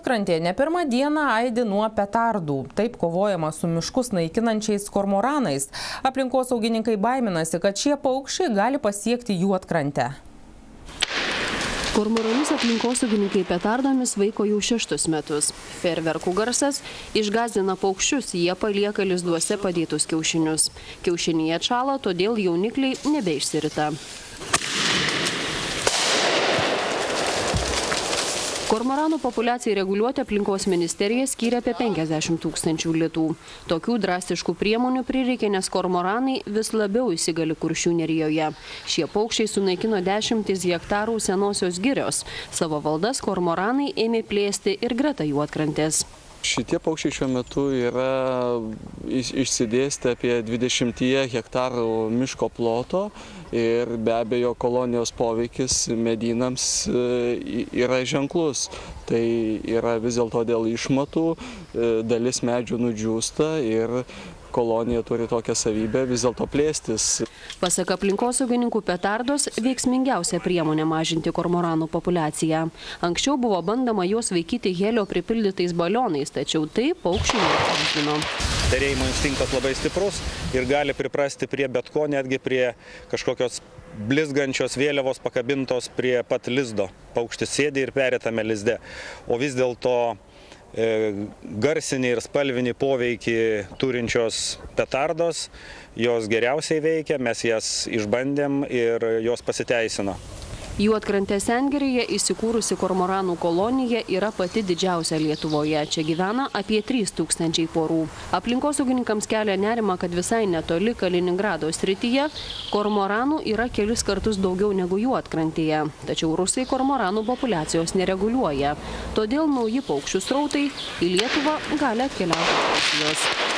Juodkrantė ne pirmą dieną aidi nuo petardų. Taip kovojama su miškus naikinančiais kormoranais. Aplinkosaugininkai baiminasi, kad šie paukščiai gali pasiekti Juodkrantę. Kormoranus aplinkosaugininkai petardomis vaiko jau 6 metus. Fejerverkų garsas išgąsdina paukščius, jie palieka lizduose padėtus kiaušinius. Kiaušiniai atšąla, todėl jaunikliai nebeišsirita. Kormoranų populiacijai reguliuoti aplinkos ministerija skyrė apie 50 000 litų. Tokių drastiškų priemonių prireikė, nes kormoranai vis labiau įsigali Kuršių nerijoje. Šie paukščiai sunaikino 10 hektarų senosios girios. Savo valdas kormoranai ėmė plėsti ir greta Juodkrantės. Šitie paukščiai šiuo metu yra išsidėstę apie 20 hektarų miško ploto ir be abejo kolonijos poveikis medynams yra ženklus. Tai yra vis dėlto dėl išmatų, dalis medžių nudžiūsta ir kolonija turi tokią savybę vis dėlto plėstis. Pasak aplinkosaugininkų, petardos veiksmingiausia priemonė mažinti kormoranų populiaciją. Anksčiau buvo bandoma juos vaikyti helio pripildytais balionais, tačiau tai paukščiai neatsakino. Perėjimo instinktas labai stiprus ir gali priprasti prie bet ko, netgi prie kažkokios blizgančios vėliavos pakabintos prie pat lizdo. Paukštis sėdi ir peri tame lizde. O vis dėlto garsinį ir spalvinį poveikį turinčios petardos, jos geriausiai veikia, mes jas išbandėm ir jos pasiteisino. Juodkrantės sengirėje įsikūrusi kormoranų kolonija yra pati didžiausia Lietuvoje. Čia gyvena apie 3000 porų. Aplinkosaugininkams kelia nerima, kad visai netoli Kaliningrado srityje kormoranų yra kelis kartus daugiau negu Juodkrantėje. Tačiau rusai kormoranų populiacijos nereguliuoja. Todėl nauji paukščių srautai į Lietuvą gali atkeliauti iš Rusijos.